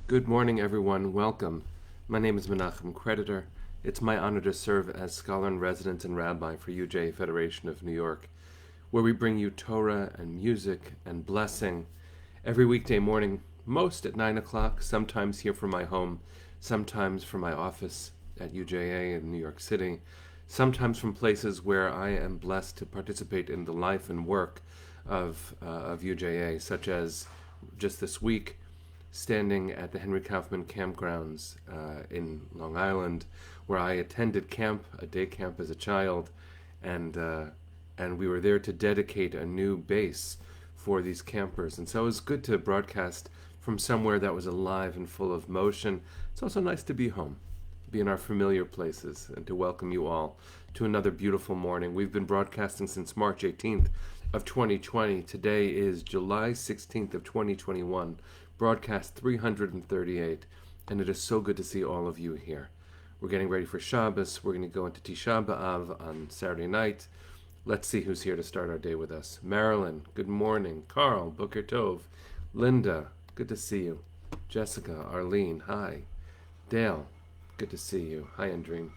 Good morning, everyone. Welcome. My name is Menachem Creditor. It's my honor to serve as scholar in residence and rabbi for UJ Federation of New York, where we bring you Torah and music and blessing every weekday morning, most at 9 o'clock, sometimes here from my home, sometimes from my office at UJA in New York City, sometimes from places where I am blessed to participate in the life and work of UJA, such as just this week, standing at the Henry Kaufman campgrounds in Long Island, where I attended camp, a day camp as a child, and we were there to dedicate a new base for these campers. And so it was good to broadcast from somewhere that was alive and full of motion. It's also nice to be home, be in our familiar places, and to welcome you all to another beautiful morning. We've been broadcasting since March 18th of 2020. Today is July 16th of 2021. Broadcast 338, and it is so good to see all of you here. We're getting ready for Shabbos. We're going to go into Tisha B'Av on Saturday night. Let's see who's here to start our day with us. Marilyn, good morning. Carl, Boker Tov. Linda, good to see you. Jessica, Arlene, hi. Dale, good to see you. Hi, Andreen.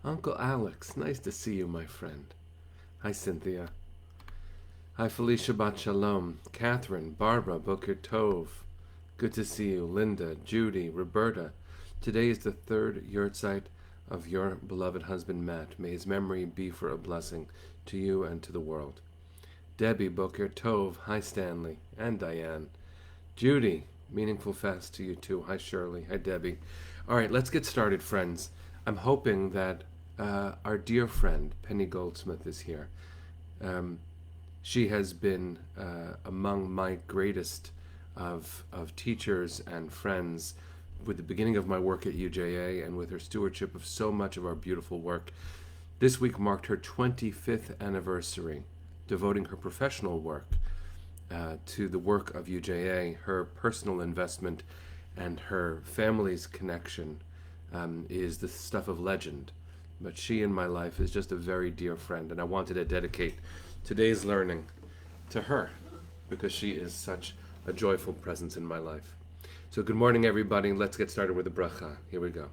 Uncle Alex, nice to see you, my friend. Hi, Cynthia. Hi, Felicia Bat Shalom, Catherine, Barbara, Boker Tov. Good to see you. Linda, Judy, Roberta. Today is the third yahrzeit of your beloved husband, Matt. May his memory be for a blessing to you and to the world. Debbie, Boker Tov. Hi, Stanley and Diane. Judy, meaningful fast to you too. Hi, Shirley. Hi, Debbie. All right, let's get started, friends. I'm hoping that our dear friend, Penny Goldsmith, is here. She has been among my greatest of teachers and friends with the beginning of my work at UJA and with her stewardship of so much of our beautiful work. This week marked her 25th anniversary, devoting her professional work to the work of UJA. Her personal investment and her family's connection is the stuff of legend. But she in my life is just a very dear friend, and I wanted to dedicate today's learning to her because she is such a joyful presence in my life. So good morning, everybody. Let's get started with the bracha. Here we go.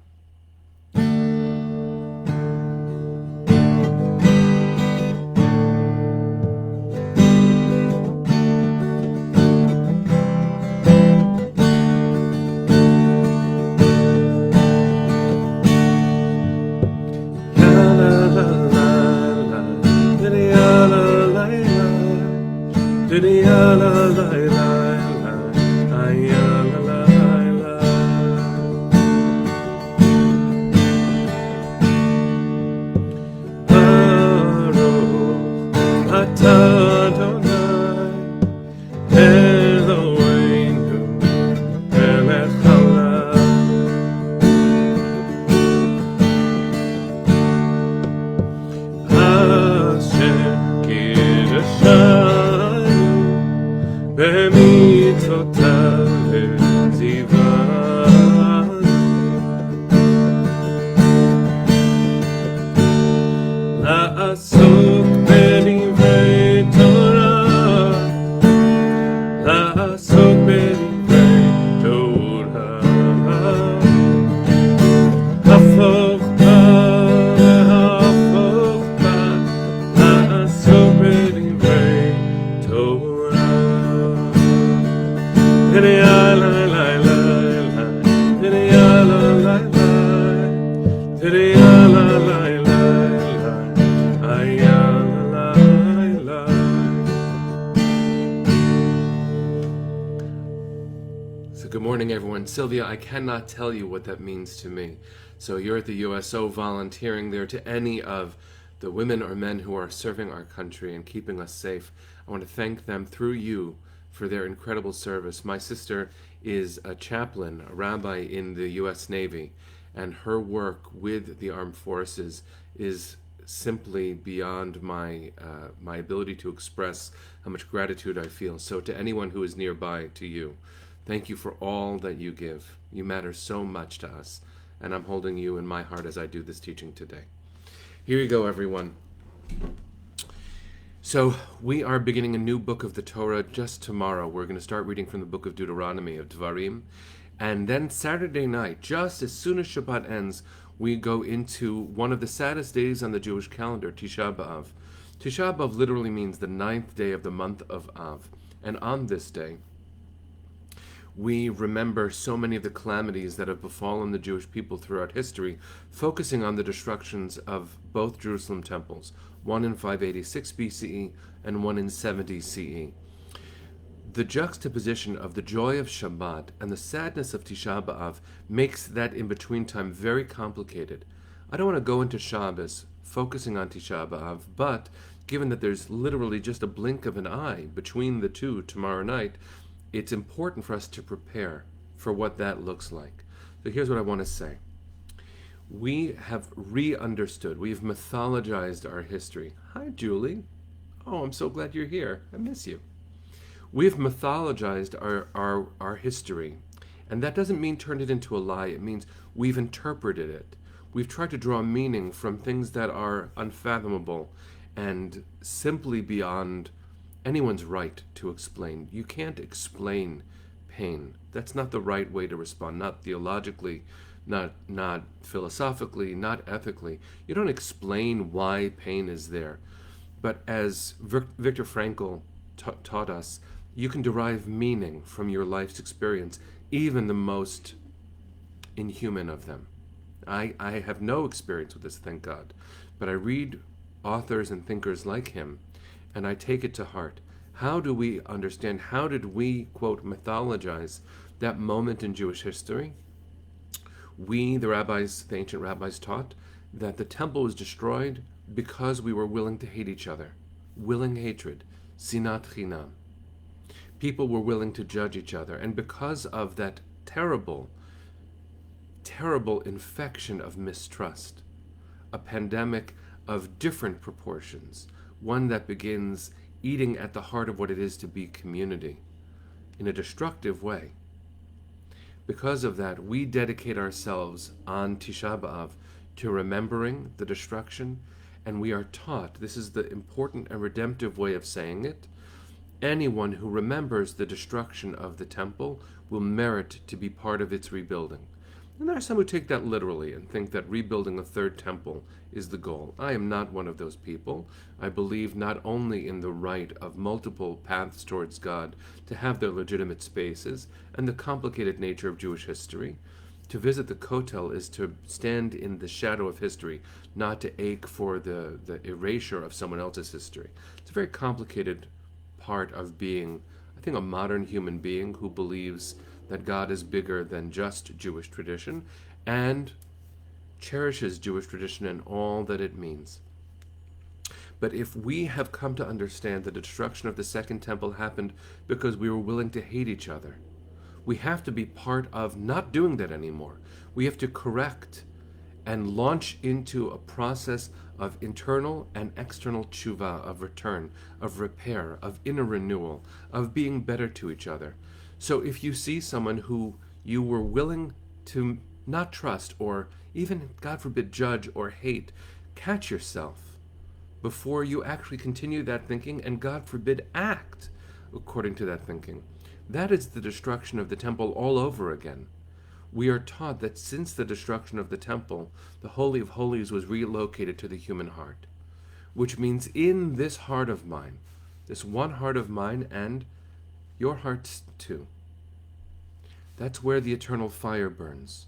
Sylvia, I cannot tell you what that means to me. So you're at the USO volunteering there to any of the women or men who are serving our country and keeping us safe. I want to thank them through you for their incredible service. My sister is a chaplain, a rabbi in the U.S. Navy, and her work with the armed forces is simply beyond my ability to express how much gratitude I feel. So to anyone who is nearby, to you, thank you for all that you give. You matter so much to us, and I'm holding you in my heart as I do this teaching today. Here you go, everyone. So we are beginning a new book of the Torah just tomorrow. We're going to start reading from the book of Deuteronomy, of Dvarim, And then Saturday night, just as soon as Shabbat ends, we go into one of the saddest days on the Jewish calendar, Tisha B'Av. Tisha B'Av literally means the ninth day of the month of Av. And on this day, we remember so many of the calamities that have befallen the Jewish people throughout history, focusing on the destructions of both Jerusalem temples, one in 586 BCE and one in 70 CE. The juxtaposition of the joy of Shabbat and the sadness of Tisha B'Av makes that in-between time very complicated. I don't want to go into Shabbos focusing on Tisha B'Av, but given that there's literally just a blink of an eye between the two tomorrow night, it's important for us to prepare for what that looks like. So here's what I want to say. We have re-understood, we've mythologized our history. Hi, Julie. Oh, I'm so glad you're here. I miss you. We've mythologized our history, and that doesn't mean turned it into a lie. It means we've interpreted it. We've tried to draw meaning from things that are unfathomable and simply beyond anyone's right to explain. You can't explain pain. That's not the right way to respond, not theologically, not philosophically, not ethically. You don't explain why pain is there. But as Viktor Frankl taught us, you can derive meaning from your life's experience, even the most inhuman of them. I have no experience with this, thank God, but I read authors and thinkers like him, and I take it to heart. How do we understand, how did we, quote, mythologize that moment in Jewish history? We, the ancient rabbis, taught that the temple was destroyed because we were willing to hate each other. Willing hatred, sinat chinam. People were willing to judge each other, and because of that terrible, terrible infection of mistrust, a pandemic of different proportions, one that begins eating at the heart of what it is to be community in a destructive way. Because of that, we dedicate ourselves on Tisha B'Av to remembering the destruction, and we are taught, this is the important and redemptive way of saying it, anyone who remembers the destruction of the temple will merit to be part of its rebuilding. And there are some who take that literally and think that rebuilding a third temple is the goal. I am not one of those people. I believe not only in the right of multiple paths towards God to have their legitimate spaces and the complicated nature of Jewish history. To visit the Kotel is to stand in the shadow of history, not to ache for the erasure of someone else's history. It's a very complicated part of being, I think, a modern human being who believes that God is bigger than just Jewish tradition and cherishes Jewish tradition and all that it means. But if we have come to understand that the destruction of the Second Temple happened because we were willing to hate each other, we have to be part of not doing that anymore. We have to correct and launch into a process of internal and external tshuva, of return, of repair, of inner renewal, of being better to each other. So if you see someone who you were willing to not trust or even, God forbid, judge or hate, catch yourself before you actually continue that thinking and, God forbid, act according to that thinking. That is the destruction of the temple all over again. We are taught that since the destruction of the temple, the Holy of Holies was relocated to the human heart, which means in this heart of mine, this one heart of mine and your hearts too, that's where the eternal fire burns.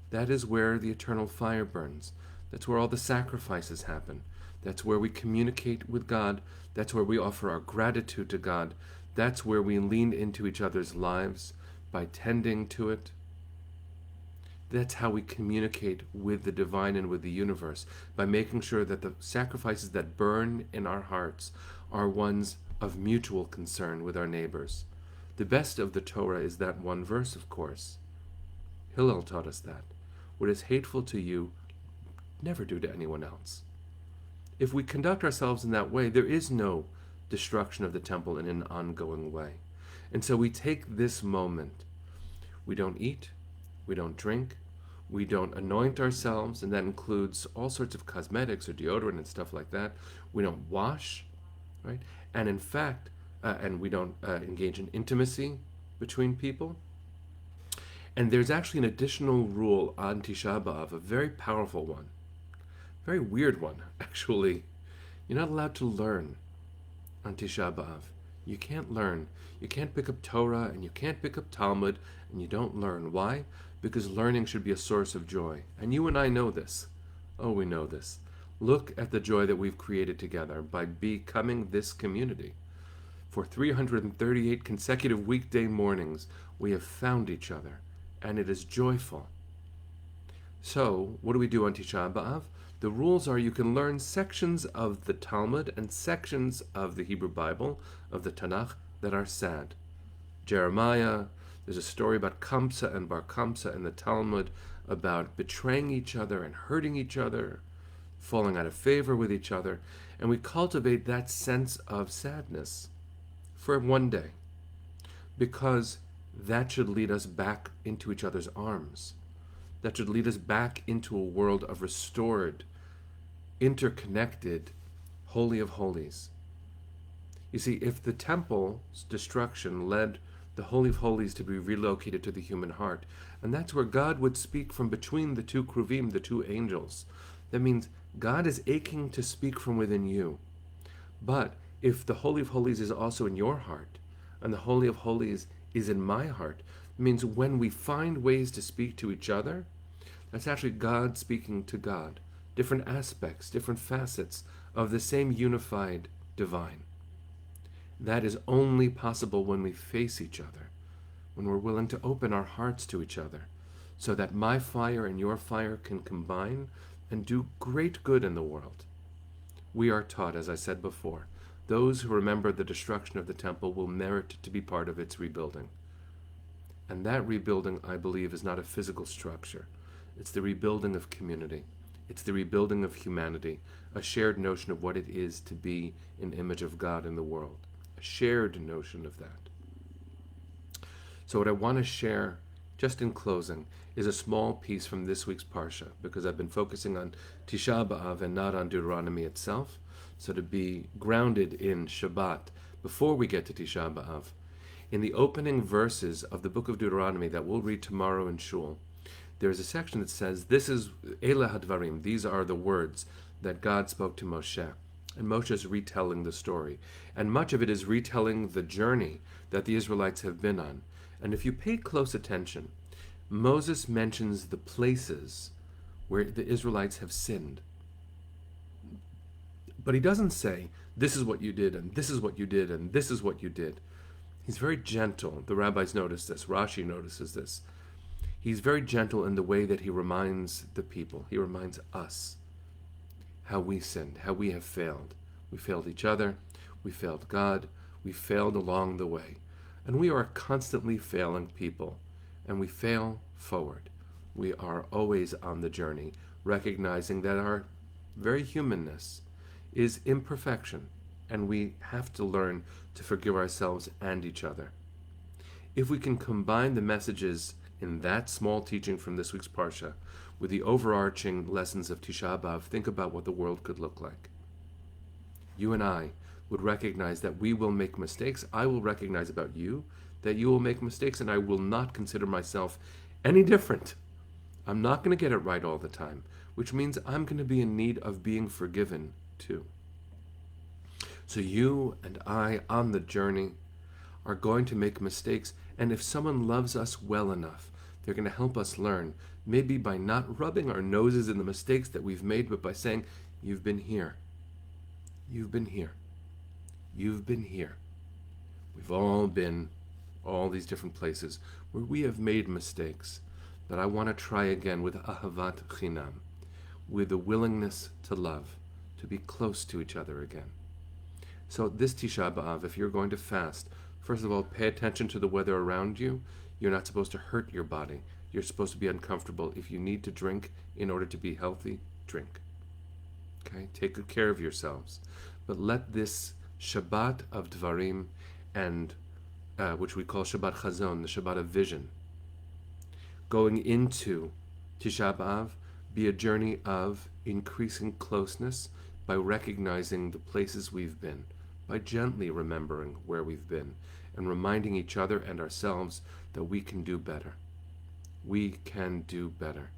That is where the eternal fire burns. That's where all the sacrifices happen. That's where we communicate with God. That's where we offer our gratitude to God. That's where we lean into each other's lives by tending to it. That's how we communicate with the divine and with the universe, by making sure that the sacrifices that burn in our hearts are ones of mutual concern with our neighbors. The best of the Torah is that one verse, of course. Hillel taught us that. What is hateful to you, never do to anyone else. If we conduct ourselves in that way, there is no destruction of the temple in an ongoing way. And so we take this moment. We don't eat, we don't drink, we don't anoint ourselves, and that includes all sorts of cosmetics or deodorant and stuff like that. We don't wash, right? And in fact, and we don't engage in intimacy between people. And there's actually an additional rule on Tisha B'Av, a very powerful one, very weird one, actually. You're not allowed to learn on Tisha B'Av. You can't learn. You can't pick up Torah and you can't pick up Talmud and you don't learn. Why? Because learning should be a source of joy. And you and I know this. Oh, we know this. Look at the joy that we've created together by becoming this community. For 338 consecutive weekday mornings, we have found each other, and it is joyful. So, what do we do on Tisha B'Av? The rules are you can learn sections of the Talmud and sections of the Hebrew Bible, of the Tanakh, that are sad. Jeremiah, there's a story about Kamsa and Bar Kamsa in the Talmud about betraying each other and hurting each other, falling out of favor with each other, and we cultivate that sense of sadness for one day, because that should lead us back into each other's arms. That should lead us back into a world of restored, interconnected, Holy of Holies. You see, if the temple's destruction led the Holy of Holies to be relocated to the human heart, and that's where God would speak from between the two Kruvim, the two angels, that means God is aching to speak from within you. But if the Holy of Holies is also in your heart, and the Holy of Holies is in my heart, it means when we find ways to speak to each other, that's actually God speaking to God. Different aspects, different facets of the same unified divine. That is only possible when we face each other, when we're willing to open our hearts to each other, so that my fire and your fire can combine and do great good in the world. We are taught, as I said before, those who remember the destruction of the temple will merit to be part of its rebuilding. And that rebuilding, I believe, is not a physical structure. It's the rebuilding of community. It's the rebuilding of humanity, a shared notion of what it is to be an image of God in the world, a shared notion of that. So what I want to share, just in closing, is a small piece from this week's Parsha, because I've been focusing on Tisha B'Av and not on Deuteronomy itself. So to be grounded in Shabbat, before we get to Tisha B'Av, in the opening verses of the book of Deuteronomy that we'll read tomorrow in Shul, there is a section that says, this is Elah Hadvarim, these are the words that God spoke to Moshe. And Moshe is retelling the story. And much of it is retelling the journey that the Israelites have been on. And if you pay close attention, Moses mentions the places where the Israelites have sinned. But he doesn't say, this is what you did, and this is what you did, and this is what you did. He's very gentle. The rabbis notice this. Rashi notices this. He's very gentle in the way that he reminds the people. He reminds us how we sinned, how we have failed. We failed each other. We failed God. We failed along the way. And we are a constantly failing people. And we fail forward. We are always on the journey, recognizing that our very humanness is imperfection, and we have to learn to forgive ourselves and each other. If we can combine the messages in that small teaching from this week's Parsha with the overarching lessons of Tisha B'Av, think about what the world could look like. You and I would recognize that we will make mistakes. I will recognize about you that you will make mistakes, and I will not consider myself any different. I'm not going to get it right all the time, which means I'm going to be in need of being forgiven too. So you and I on the journey are going to make mistakes, and if someone loves us well enough, they're going to help us learn, maybe by not rubbing our noses in the mistakes that we've made, but by saying, you've been here. You've been here. You've been here. We've all been all these different places where we have made mistakes, but I want to try again with ahavat chinam, with the willingness to love, to be close to each other again. So this Tisha B'Av, if you're going to fast, first of all, pay attention to the weather around you. You're not supposed to hurt your body. You're supposed to be uncomfortable. If you need to drink in order to be healthy, drink. Okay? Take good care of yourselves. But let this Shabbat of Dvarim, and which we call Shabbat Chazon, the Shabbat of vision, going into Tisha B'Av, be a journey of increasing closeness by recognizing the places we've been, by gently remembering where we've been, and reminding each other and ourselves that we can do better. We can do better.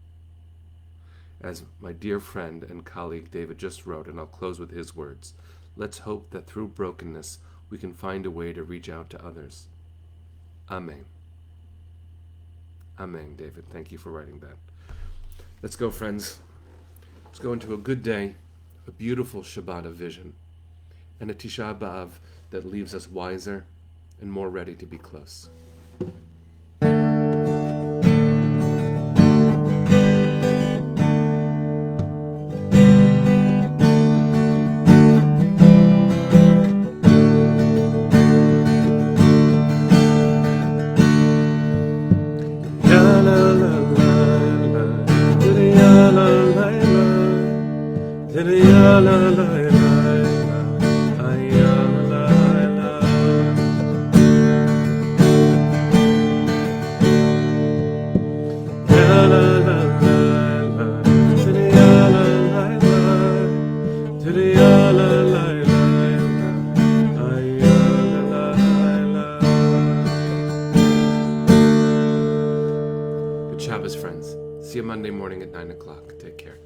As my dear friend and colleague David just wrote, and I'll close with his words, let's hope that through brokenness we can find a way to reach out to others. Amen. Amen, David. Thank you for writing that. Let's go, friends. Let's go into a good day, a beautiful Shabbat of vision, and a Tisha B'Av that leaves us wiser and more ready to be close. Good Shabbos, friends. See you Monday morning at 9 o'clock. Take care.